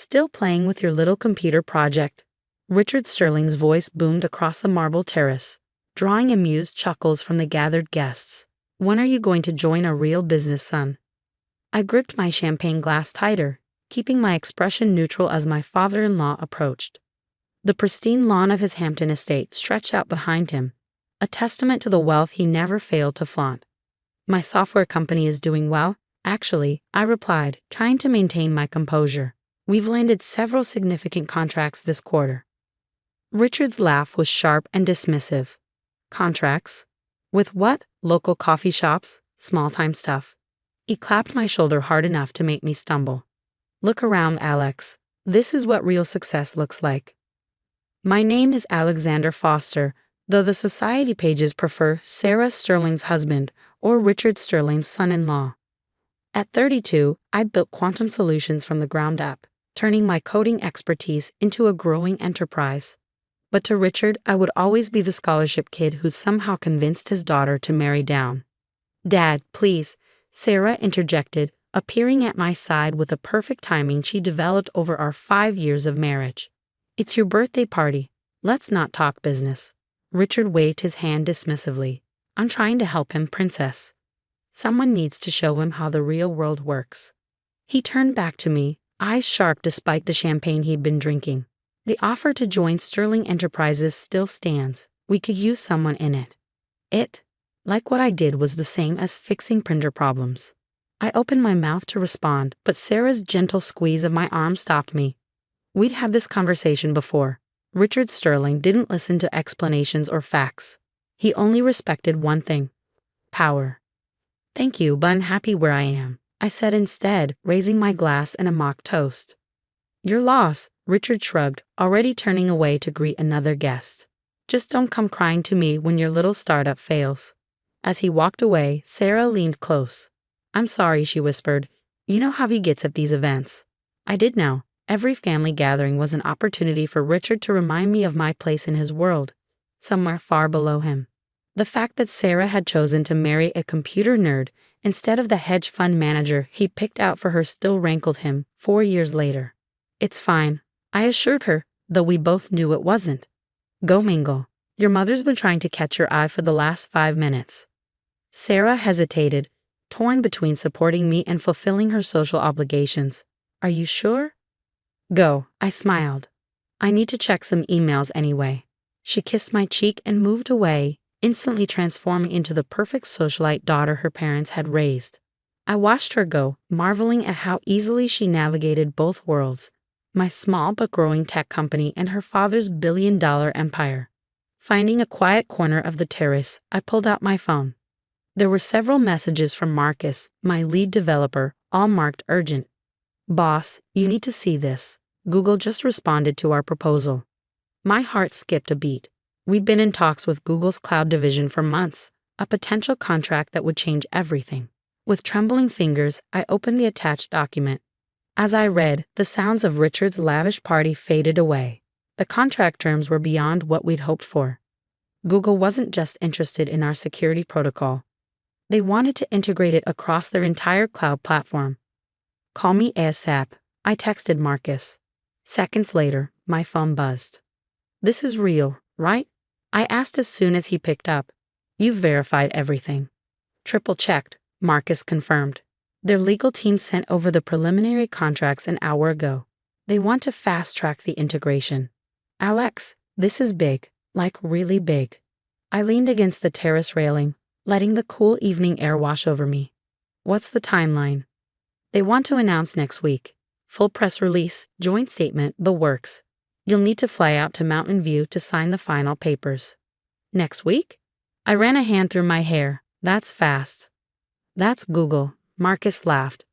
Still playing with your little computer project? Richard Sterling's voice boomed across the marble terrace, drawing amused chuckles from the gathered guests. When are you going to join a real business, son? I gripped my champagne glass tighter, keeping my expression neutral as my father-in-law approached. The pristine lawn of his Hampton estate stretched out behind him, a testament to the wealth he never failed to flaunt. My software company is doing well, actually, I replied, trying to maintain my composure. We've landed several significant contracts this quarter. Richard's laugh was sharp and dismissive. Contracts? With what? Local coffee shops? Small-time stuff. He clapped my shoulder hard enough to make me stumble. Look around, Alex. This is what real success looks like. My name is Alexander Foster, though the society pages prefer Sarah Sterling's husband or Richard Sterling's son-in-law. At 32, I built quantum solutions from the ground up, turning my coding expertise into a growing enterprise. But to Richard, I would always be the scholarship kid who somehow convinced his daughter to marry down. Dad, please, Sarah interjected, appearing at my side with the perfect timing she developed over our 5 years of marriage. It's your birthday party. Let's not talk business. Richard waved his hand dismissively. I'm trying to help him, princess. Someone needs to show him how the real world works. He turned back to me, eyes sharp despite the champagne he'd been drinking. The offer to join Sterling Enterprises still stands. We could use someone in it. Like what I did, was the same as fixing printer problems. I opened my mouth to respond, but Sarah's gentle squeeze of my arm stopped me. We'd had this conversation before. Richard Sterling didn't listen to explanations or facts. He only respected one thing: power. Thank you, but I'm happy where I am, I said instead, raising my glass in a mock toast. Your loss, Richard shrugged, already turning away to greet another guest. Just don't come crying to me when your little startup fails. As he walked away, Sarah leaned close. I'm sorry, she whispered. You know how he gets at these events. I did know. Every family gathering was an opportunity for Richard to remind me of my place in his world, somewhere far below him. The fact that Sarah had chosen to marry a computer nerd instead of the hedge fund manager he picked out for her still rankled him 4 years later. It's fine, I assured her, though we both knew it wasn't. Go mingle. Your mother's been trying to catch your eye for the last 5 minutes. Sarah hesitated, torn between supporting me and fulfilling her social obligations. Are you sure? Go, I smiled. I need to check some emails anyway. She kissed my cheek and moved away, instantly transforming into the perfect socialite daughter her parents had raised. I watched her go, marveling at how easily she navigated both worlds, my small but growing tech company and her father's billion-dollar empire. Finding a quiet corner of the terrace, I pulled out my phone. There were several messages from Marcus, my lead developer, all marked urgent. Boss, you need to see this. Google just responded to our proposal. My heart skipped a beat. We'd been in talks with Google's cloud division for months, a potential contract that would change everything. With trembling fingers, I opened the attached document. As I read, the sounds of Richard's lavish party faded away. The contract terms were beyond what we'd hoped for. Google wasn't just interested in our security protocol. They wanted to integrate it across their entire cloud platform. Call me ASAP, I texted Marcus. Seconds later, my phone buzzed. This is real, right? I asked as soon as he picked up. You've verified everything. Triple checked, Marcus confirmed. Their legal team sent over the preliminary contracts an hour ago. They want to fast-track the integration. Alex, this is big, like really big. I leaned against the terrace railing, letting the cool evening air wash over me. What's the timeline? They want to announce next week. Full press release, joint statement, the works. You'll need to fly out to Mountain View to sign the final papers. Next week? I ran a hand through my hair. That's fast. That's Google, Marcus laughed.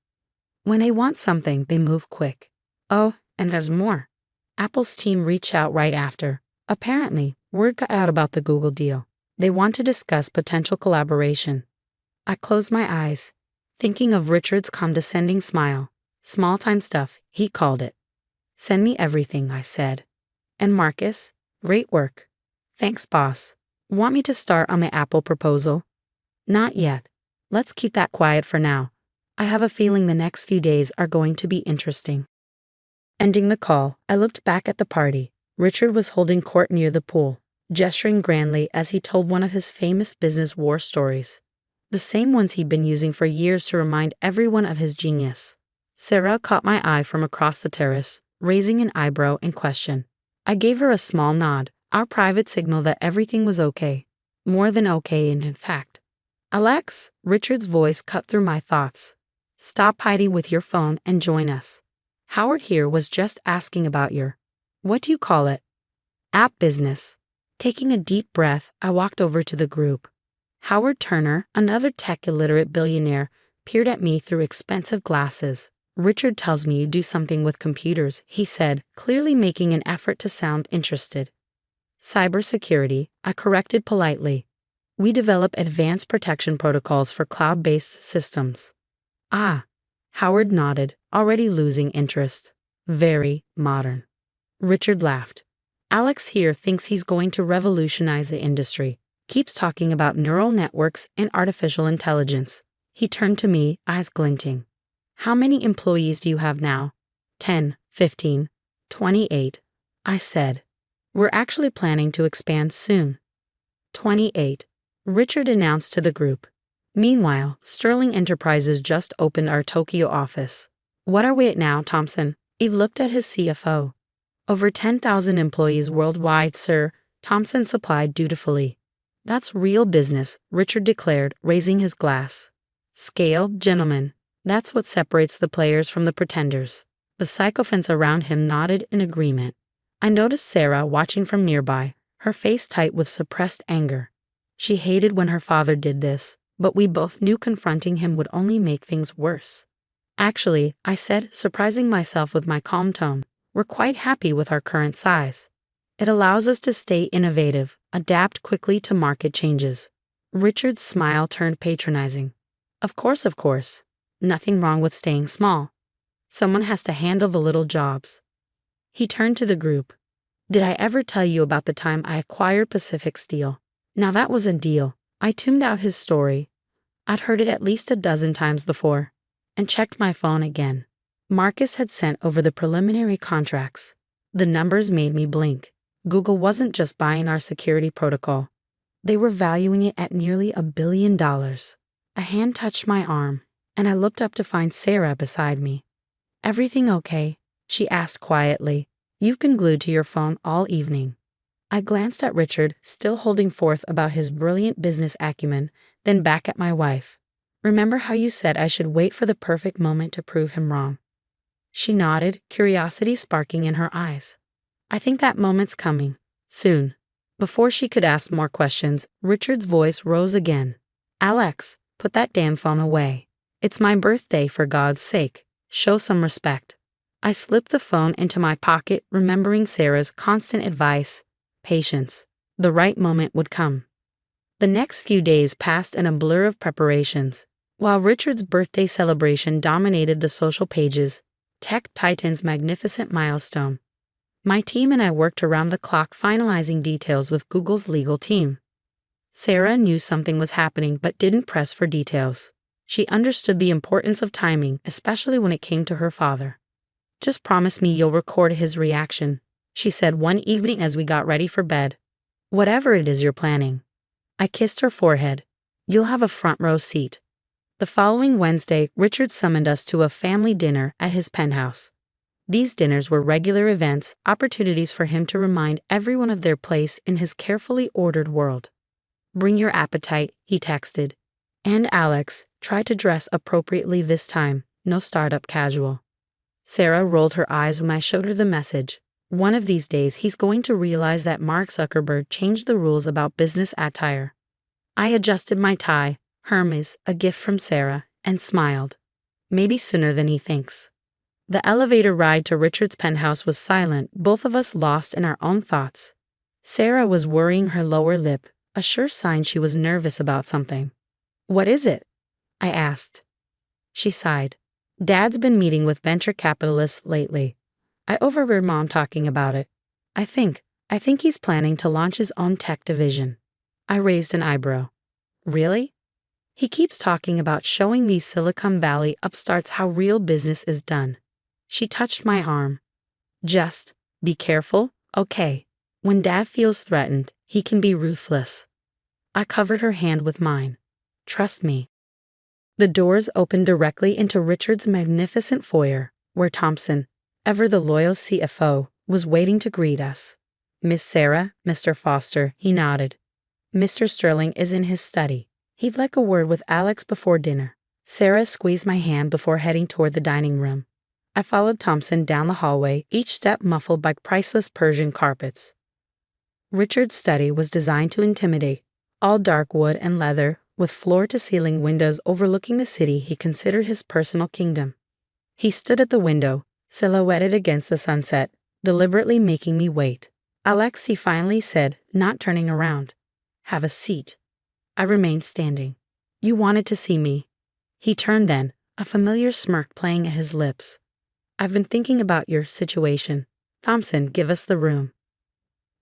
When they want something, they move quick. Oh, and there's more. Apple's team reached out right after. Apparently, word got out about the Google deal. They want to discuss potential collaboration. I closed my eyes, thinking of Richard's condescending smile. Small-time stuff, he called it. Send me everything, I said. And Marcus, great work. Thanks, boss. Want me to start on the Apple proposal? Not yet. Let's keep that quiet for now. I have a feeling the next few days are going to be interesting. Ending the call, I looked back at the party. Richard was holding court near the pool, gesturing grandly as he told one of his famous business war stories. The same ones he'd been using for years to remind everyone of his genius. Sarah caught my eye from across the terrace, raising an eyebrow in question. I gave her a small nod, our private signal that everything was okay. More than okay, in fact. Alex, Richard's voice cut through my thoughts. Stop hiding with your phone and join us. Howard here was just asking about your, what do you call it? App business. Taking a deep breath, I walked over to the group. Howard Turner, another tech-illiterate billionaire, peered at me through expensive glasses. Richard tells me you do something with computers, he said, clearly making an effort to sound interested. Cybersecurity, I corrected politely. We develop advanced protection protocols for cloud-based systems. Ah, Howard nodded, already losing interest. Very modern. Richard laughed. Alex here thinks he's going to revolutionize the industry. Keeps talking about neural networks and artificial intelligence. He turned to me, eyes glinting. How many employees do you have now? 10, 15, 28, I said. We're actually planning to expand soon. 28, Richard announced to the group. Meanwhile, Sterling Enterprises just opened our Tokyo office. What are we at now, Thompson? He looked at his CFO. Over 10,000 employees worldwide, sir, Thompson supplied dutifully. That's real business, Richard declared, raising his glass. Scale, gentlemen. That's what separates the players from the pretenders. The sycophants around him nodded in agreement. I noticed Sarah watching from nearby, her face tight with suppressed anger. She hated when her father did this, but we both knew confronting him would only make things worse. Actually, I said, surprising myself with my calm tone, we're quite happy with our current size. It allows us to stay innovative, adapt quickly to market changes. Richard's smile turned patronizing. Of course. Nothing wrong with staying small. Someone has to handle the little jobs. He turned to the group. Did I ever tell you about the time I acquired Pacific Steel? Now that was a deal. I tuned out his story. I'd heard it at least a dozen times before, and checked my phone again. Marcus had sent over the preliminary contracts. The numbers made me blink. Google wasn't just buying our security protocol. They were valuing it at nearly $1 billion. A hand touched my arm, and I looked up to find Sarah beside me. Everything okay? She asked quietly. You've been glued to your phone all evening. I glanced at Richard, still holding forth about his brilliant business acumen, then back at my wife. Remember how you said I should wait for the perfect moment to prove him wrong? She nodded, curiosity sparking in her eyes. I think that moment's coming. Soon. Before she could ask more questions, Richard's voice rose again. Alex, put that damn phone away. It's my birthday, for God's sake. Show some respect. I slipped the phone into my pocket, remembering Sarah's constant advice. Patience. The right moment would come. The next few days passed in a blur of preparations. While Richard's birthday celebration dominated the social pages, Tech Titan's magnificent milestone, my team and I worked around the clock finalizing details with Google's legal team. Sarah knew something was happening but didn't press for details. She understood the importance of timing, especially when it came to her father. Just promise me you'll record his reaction, she said one evening as we got ready for bed. Whatever it is you're planning. I kissed her forehead. You'll have a front row seat. The following Wednesday, Richard summoned us to a family dinner at his penthouse. These dinners were regular events, opportunities for him to remind everyone of their place in his carefully ordered world. Bring your appetite, he texted. And Alex, try to dress appropriately this time, no startup casual. Sarah rolled her eyes when I showed her the message. One of these days he's going to realize that Mark Zuckerberg changed the rules about business attire. I adjusted my tie, Hermes, a gift from Sarah, and smiled. Maybe sooner than he thinks. The elevator ride to Richard's penthouse was silent, both of us lost in our own thoughts. Sarah was worrying her lower lip, a sure sign she was nervous about something. What is it? I asked. She sighed. Dad's been meeting with venture capitalists lately. I overheard Mom talking about it. I think he's planning to launch his own tech division. I raised an eyebrow. Really? He keeps talking about showing these Silicon Valley upstarts how real business is done. She touched my arm. Just be careful, okay? When Dad feels threatened, he can be ruthless. I covered her hand with mine. Trust me. The doors opened directly into Richard's magnificent foyer, where Thompson, ever the loyal CFO, was waiting to greet us. Miss Sarah, Mr. Foster, he nodded. Mr. Sterling is in his study. He'd like a word with Alex before dinner. Sarah squeezed my hand before heading toward the dining room. I followed Thompson down the hallway, each step muffled by priceless Persian carpets. Richard's study was designed to intimidate, all dark wood and leather, with floor-to-ceiling windows overlooking the city he considered his personal kingdom. He stood at the window, silhouetted against the sunset, deliberately making me wait. Alex, he finally said, not turning around. Have a seat. I remained standing. You wanted to see me. He turned then, a familiar smirk playing at his lips. I've been thinking about your situation. Thompson, give us the room.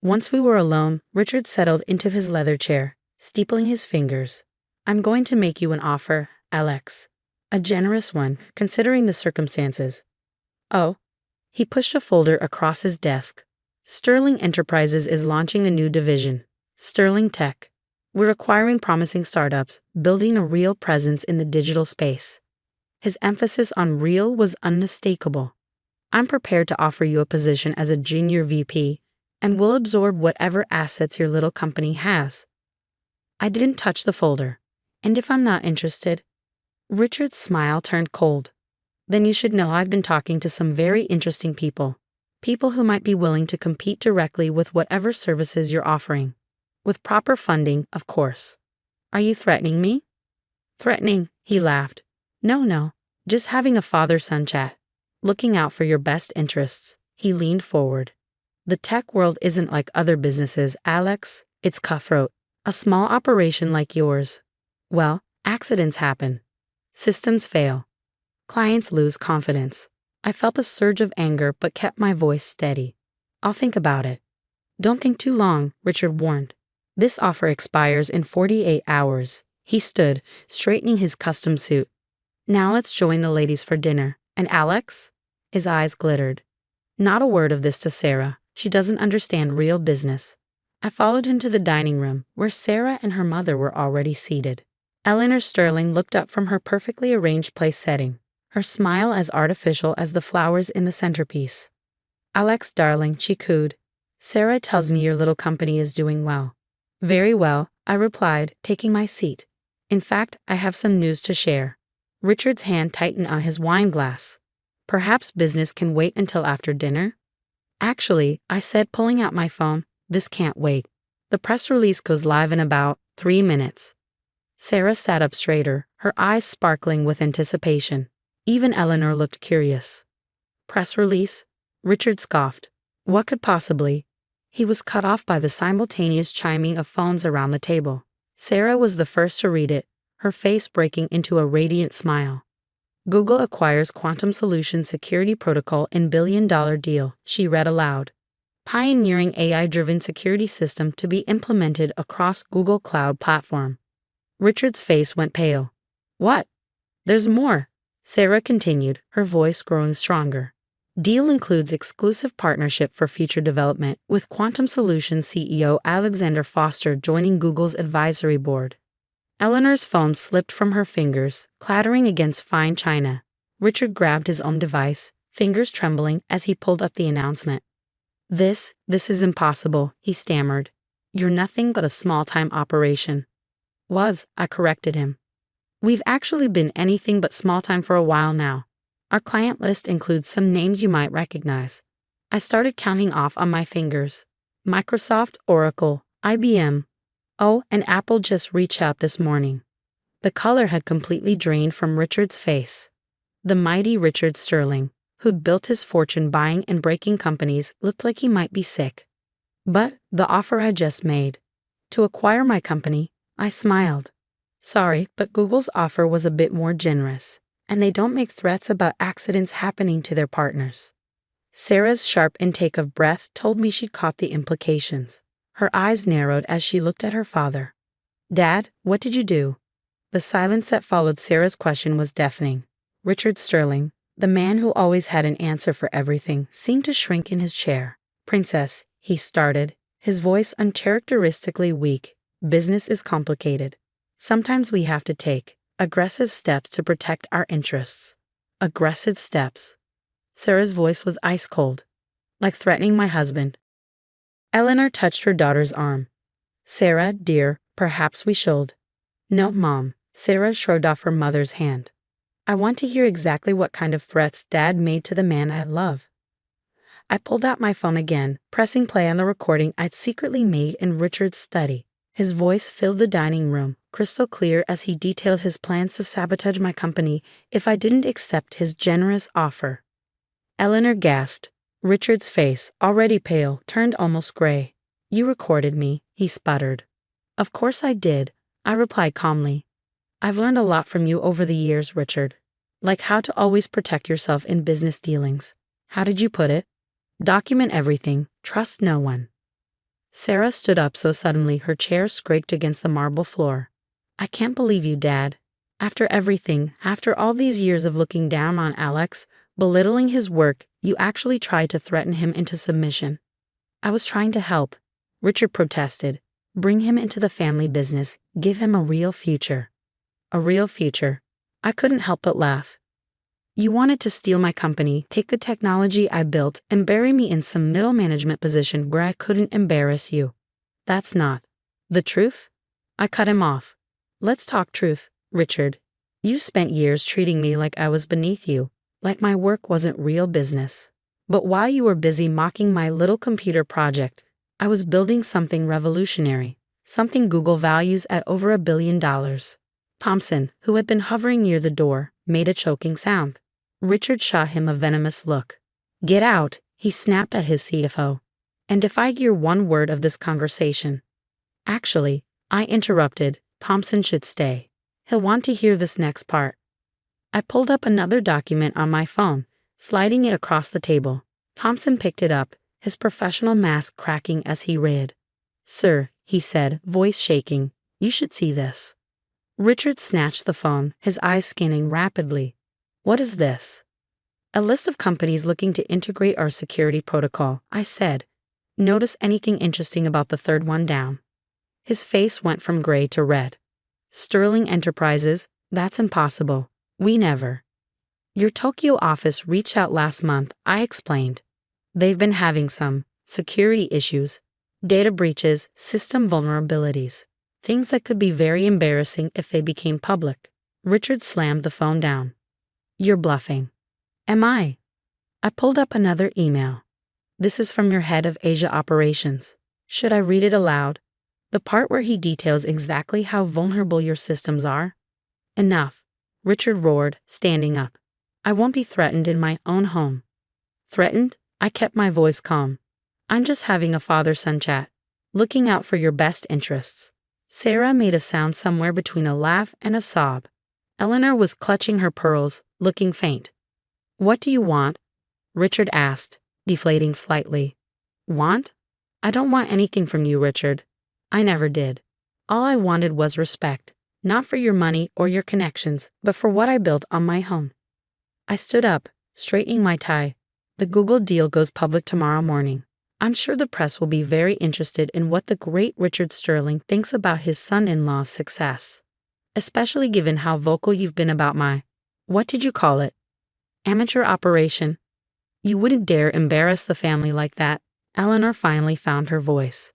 Once we were alone, Richard settled into his leather chair, steepling his fingers. I'm going to make you an offer, Alex. A generous one, considering the circumstances. Oh. He pushed a folder across his desk. Sterling Enterprises is launching a new division, Sterling Tech. We're acquiring promising startups, building a real presence in the digital space. His emphasis on real was unmistakable. I'm prepared to offer you a position as a junior VP, and we'll absorb whatever assets your little company has. I didn't touch the folder. And if I'm not interested? Richard's smile turned cold. Then you should know I've been talking to some very interesting people. People who might be willing to compete directly with whatever services you're offering. With proper funding, of course. Are you threatening me? Threatening, he laughed. No, just having a father-son chat. Looking out for your best interests. He leaned forward. The tech world isn't like other businesses, Alex. It's cutthroat. A small operation like yours. Well, accidents happen. Systems fail. Clients lose confidence. I felt a surge of anger but kept my voice steady. I'll think about it. Don't think too long, Richard warned. This offer expires in 48 hours. He stood, straightening his custom suit. Now let's join the ladies for dinner. And Alex? His eyes glittered. Not a word of this to Sarah. She doesn't understand real business. I followed him to the dining room, where Sarah and her mother were already seated. Eleanor Sterling looked up from her perfectly arranged place setting, her smile as artificial as the flowers in the centerpiece. Alex, darling, she cooed. Sarah tells me your little company is doing well. Very well, I replied, taking my seat. In fact, I have some news to share. Richard's hand tightened on his wine glass. Perhaps business can wait until after dinner? Actually, I said, pulling out my phone, this can't wait. The press release goes live in about 3 minutes. Sarah sat up straighter, her eyes sparkling with anticipation. Even Eleanor looked curious. Press release? Richard scoffed. What could possibly? He was cut off by the simultaneous chiming of phones around the table. Sarah was the first to read it, her face breaking into a radiant smile. Google acquires quantum solution security protocol in billion-dollar deal, she read aloud. Pioneering AI-driven security system to be implemented across Google Cloud platform. Richard's face went pale. What? There's more, Sarah continued, her voice growing stronger. Deal includes exclusive partnership for future development, with Quantum Solutions CEO Alexander Foster joining Google's advisory board. Eleanor's phone slipped from her fingers, clattering against fine china. Richard grabbed his own device, fingers trembling as he pulled up the announcement. This is impossible, he stammered. You're nothing but a small-time operation. I corrected him. We've actually been anything but small-time for a while now. Our client list includes some names you might recognize. I started counting off on my fingers. Microsoft, Oracle, IBM. Oh, and Apple just reached out this morning. The color had completely drained from Richard's face. The mighty Richard Sterling, who'd built his fortune buying and breaking companies, looked like he might be sick. But the offer I just made. To acquire my company, I smiled. Sorry, but Google's offer was a bit more generous, and they don't make threats about accidents happening to their partners. Sarah's sharp intake of breath told me she'd caught the implications. Her eyes narrowed as she looked at her father. Dad, what did you do? The silence that followed Sarah's question was deafening. Richard Sterling, The man who always had an answer for everything seemed to shrink in his chair. "Princess," he started, his voice uncharacteristically weak, "business is complicated. Sometimes we have to take aggressive steps to protect our interests." Aggressive steps. Sarah's voice was ice cold, like threatening my husband. Eleanor touched her daughter's arm. "Sarah, dear, perhaps we should." "No, Mom." Sarah shrugged off her mother's hand. "I want to hear exactly what kind of threats Dad made to the man I love." I pulled out my phone again, pressing play on the recording I'd secretly made in Richard's study. His voice filled the dining room, crystal clear as he detailed his plans to sabotage my company if I didn't accept his generous offer. Eleanor gasped. Richard's face, already pale, turned almost gray. "You recorded me," he sputtered. "Of course I did," I replied calmly. "I've learned a lot from you over the years, Richard. Like how to always protect yourself in business dealings. How did you put it? Document everything, trust no one." Sarah stood up so suddenly her chair scraped against the marble floor. "I can't believe you, Dad. After everything, after all these years of looking down on Alex, belittling his work, you actually tried to threaten him into submission." "I was trying to help," Richard protested. "Bring him into the family business, give him a real future." "A real future." I couldn't help but laugh. "You wanted to steal my company, take the technology I built, and bury me in some middle management position where I couldn't embarrass you. That's not the truth." I cut him off. "Let's talk truth, Richard. You spent years treating me like I was beneath you, like my work wasn't real business. But while you were busy mocking my little computer project, I was building something revolutionary, something Google values at over $1 billion. Thompson, who had been hovering near the door, made a choking sound. Richard shot him a venomous look. "Get out," he snapped at his CFO. "And if I hear one word of this conversation." "Actually," I interrupted, "Thompson should stay. He'll want to hear this next part." I pulled up another document on my phone, sliding it across the table. Thompson picked it up, his professional mask cracking as he read. "Sir," he said, voice shaking, "you should see this." Richard snatched the phone, his eyes scanning rapidly. "What is this?" "A list of companies looking to integrate our security protocol," I said. "Notice anything interesting about the third one down?" His face went from gray to red. "Sterling Enterprises, that's impossible. We never." "Your Tokyo office reached out last month," I explained. "They've been having some security issues, data breaches, system vulnerabilities, things that could be very embarrassing if they became public." Richard slammed the phone down. "You're bluffing." "Am I?" I pulled up another email. "This is from your head of Asia operations. Should I read it aloud? The part where he details exactly how vulnerable your systems are?" "Enough," Richard roared, standing up. "I won't be threatened in my own home." "Threatened?" I kept my voice calm. "I'm just having a father-son chat, looking out for your best interests." Sarah made a sound somewhere between a laugh and a sob. Eleanor was clutching her pearls, looking faint. "What do you want?" Richard asked, deflating slightly. "Want? I don't want anything from you, Richard. I never did. All I wanted was respect, not for your money or your connections, but for what I built on my home." I stood up, straightening my tie. "The Google deal goes public tomorrow morning. I'm sure the press will be very interested in what the great Richard Sterling thinks about his son-in-law's success. Especially given how vocal you've been about my, what did you call it? Amateur operation. You wouldn't dare embarrass the family like that." Eleanor finally found her voice.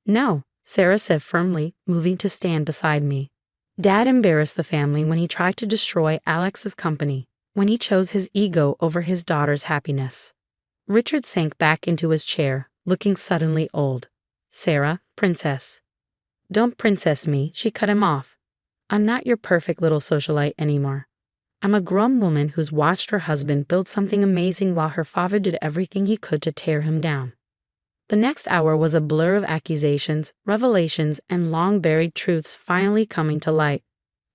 "No," Sarah said firmly, moving to stand beside me. "Dad embarrassed the family when he tried to destroy Alex's company, when he chose his ego over his daughter's happiness." Richard sank back into his chair, looking suddenly old. "Sarah, princess." "Don't princess me," she cut him off. "I'm not your perfect little socialite anymore. I'm a grown woman who's watched her husband build something amazing while her father did everything he could to tear him down." The next hour was a blur of accusations, revelations, and long-buried truths finally coming to light.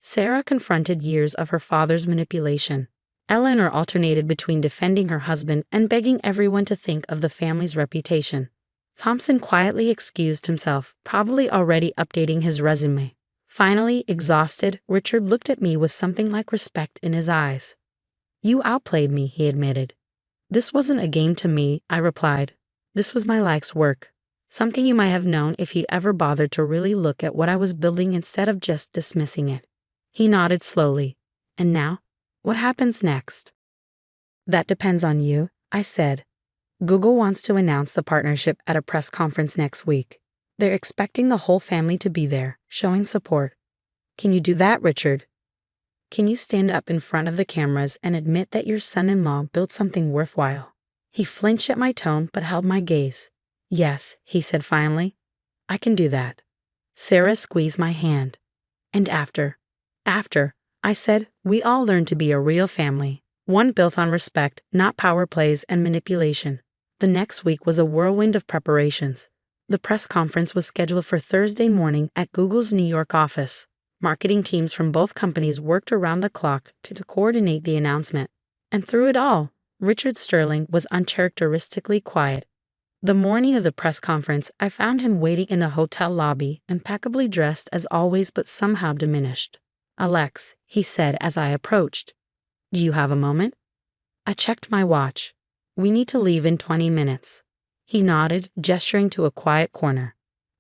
Sarah confronted years of her father's manipulation. Eleanor alternated between defending her husband and begging everyone to think of the family's reputation. Thompson quietly excused himself, probably already updating his resume. Finally, exhausted, Richard looked at me with something like respect in his eyes. You outplayed me, he admitted. This wasn't a game to me, I replied. This was my life's work. Something you might have known if you ever bothered to really look at what I was building instead of just dismissing it. He nodded slowly. And now? What happens next? That depends on you, I said. Google wants to announce the partnership at a press conference next week. They're expecting the whole family to be there, showing support. Can you do that, Richard? Can you stand up in front of the cameras and admit that your son-in-law built something worthwhile? He flinched at my tone but held my gaze. Yes, he said finally. I can do that. Sarah squeezed my hand. And after, I said, we all learned to be a real family, one built on respect, not power plays and manipulation. The next week was a whirlwind of preparations. The press conference was scheduled for Thursday morning at Google's New York office. Marketing teams from both companies worked around the clock to coordinate the announcement. And through it all, Richard Sterling was uncharacteristically quiet. The morning of the press conference, I found him waiting in the hotel lobby, impeccably dressed as always but somehow diminished. Alex, he said as I approached. Do you have a moment? I checked my watch. We need to leave in 20 minutes. He nodded, gesturing to a quiet corner.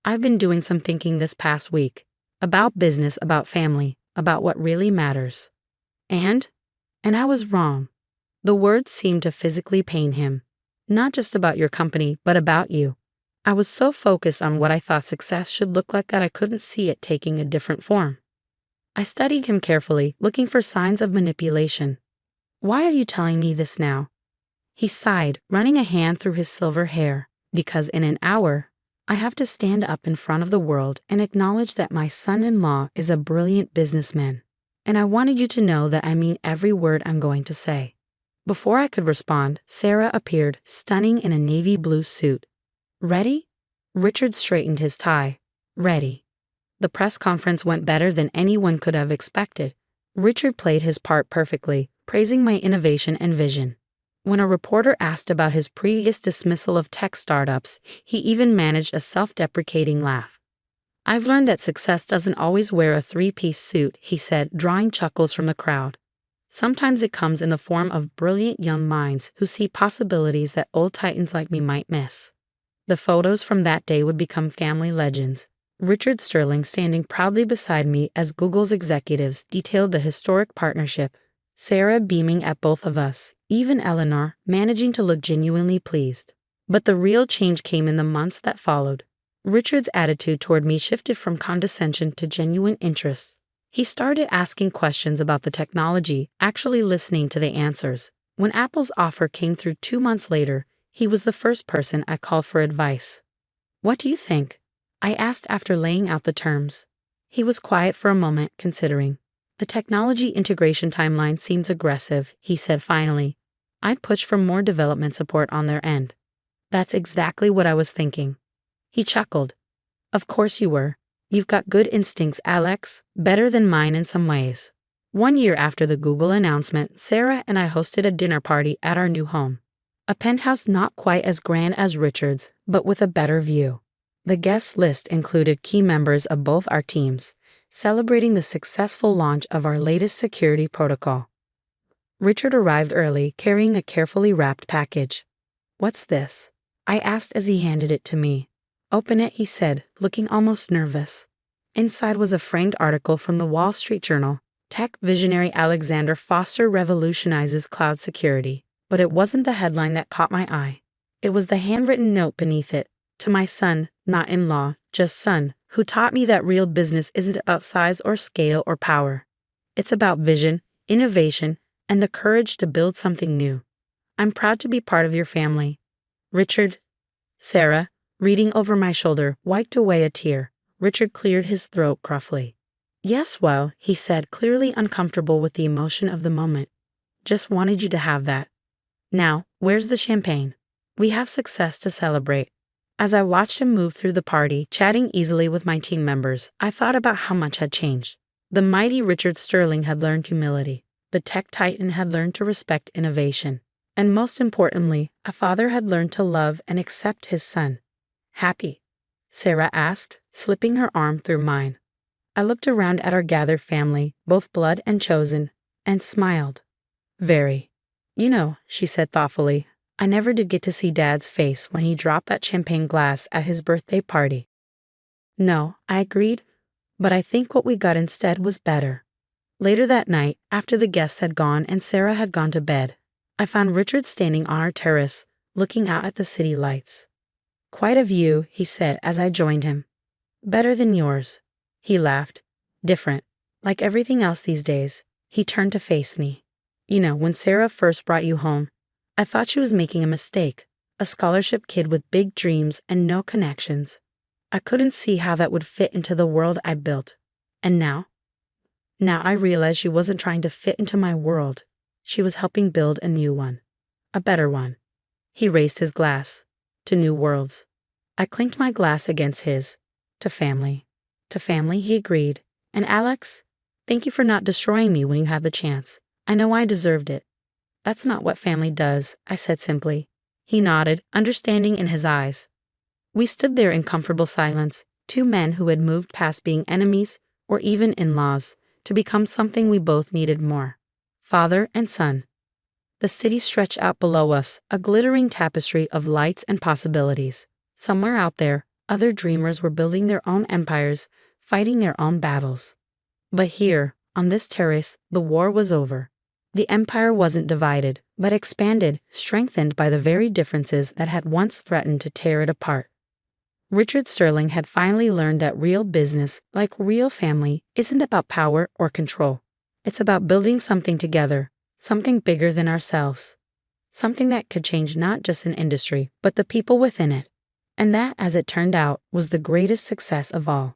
I've been doing some thinking this past week. About business, about family, about what really matters. And I was wrong. The words seemed to physically pain him. Not just about your company, but about you. I was so focused on what I thought success should look like that I couldn't see it taking a different form. I studied him carefully, looking for signs of manipulation. Why are you telling me this now? He sighed, running a hand through his silver hair. Because in an hour, I have to stand up in front of the world and acknowledge that my son-in-law is a brilliant businessman. And I wanted you to know that I mean every word I'm going to say. Before I could respond, Sarah appeared, stunning in a navy blue suit. Ready? Richard straightened his tie. Ready. The press conference went better than anyone could have expected. Richard played his part perfectly, praising my innovation and vision. When a reporter asked about his previous dismissal of tech startups, he even managed a self-deprecating laugh. I've learned that success doesn't always wear a three-piece suit, he said, drawing chuckles from the crowd. Sometimes it comes in the form of brilliant young minds who see possibilities that old titans like me might miss. The photos from that day would become family legends. Richard Sterling standing proudly beside me as Google's executives detailed the historic partnership. Sarah beaming at both of us, even Eleanor managing to look genuinely pleased. But the real change came in the months that followed. Richard's attitude toward me shifted from condescension to genuine interest. He started asking questions about the technology, actually listening to the answers. When Apple's offer came through 2 months later, he was the first person I called for advice. What do you think? I asked after laying out the terms. He was quiet for a moment, considering. The technology integration timeline seems aggressive, he said finally. I'd push for more development support on their end. That's exactly what I was thinking. He chuckled. Of course you were. You've got good instincts, Alex, better than mine in some ways. 1 year after the Google announcement, Sarah and I hosted a dinner party at our new home. A penthouse not quite as grand as Richard's, but with a better view. The guest list included key members of both our teams, celebrating the successful launch of our latest security protocol. Richard arrived early, carrying a carefully wrapped package. What's this? I asked as he handed it to me. Open it, he said, looking almost nervous. Inside was a framed article from the Wall Street Journal. Tech visionary Alexander Foster revolutionizes cloud security. But it wasn't the headline that caught my eye. It was the handwritten note beneath it. To my son, not in-law, just son, who taught me that real business isn't about size or scale or power. It's about vision, innovation, and the courage to build something new. I'm proud to be part of your family. Richard. Sarah, reading over my shoulder, wiped away a tear. Richard cleared his throat gruffly. Yes, well, he said, clearly uncomfortable with the emotion of the moment. Just wanted you to have that. Now, where's the champagne? We have success to celebrate. As I watched him move through the party, chatting easily with my team members, I thought about how much had changed. The mighty Richard Sterling had learned humility. The tech titan had learned to respect innovation. And most importantly, a father had learned to love and accept his son. Happy? Sarah asked, slipping her arm through mine. I looked around at our gathered family, both blood and chosen, and smiled. Very. She said thoughtfully, I never did get to see Dad's face when he dropped that champagne glass at his birthday party. No, I agreed, but I think what we got instead was better. Later that night, after the guests had gone and Sarah had gone to bed, I found Richard standing on our terrace, looking out at the city lights. Quite a view, he said as I joined him. Better than yours. He laughed. Different. Like everything else these days. He turned to face me. When Sarah first brought you home, I thought she was making a mistake. A scholarship kid with big dreams and no connections. I couldn't see how that would fit into the world I built. And now? Now I realized she wasn't trying to fit into my world. She was helping build a new one. A better one. He raised his glass. To new worlds. I clinked my glass against his. To family. To family, he agreed. And Alex, thank you for not destroying me when you had the chance. I know I deserved it. That's not what family does, I said simply. He nodded, understanding in his eyes. We stood there in comfortable silence, two men who had moved past being enemies or even in-laws to become something we both needed more. Father and son. The city stretched out below us, a glittering tapestry of lights and possibilities. Somewhere out there, other dreamers were building their own empires, fighting their own battles. But here, on this terrace, the war was over. The empire wasn't divided, but expanded, strengthened by the very differences that had once threatened to tear it apart. Richard Sterling had finally learned that real business, like real family, isn't about power or control. It's about building something together, something bigger than ourselves. Something that could change not just an industry, but the people within it. And that, as it turned out, was the greatest success of all.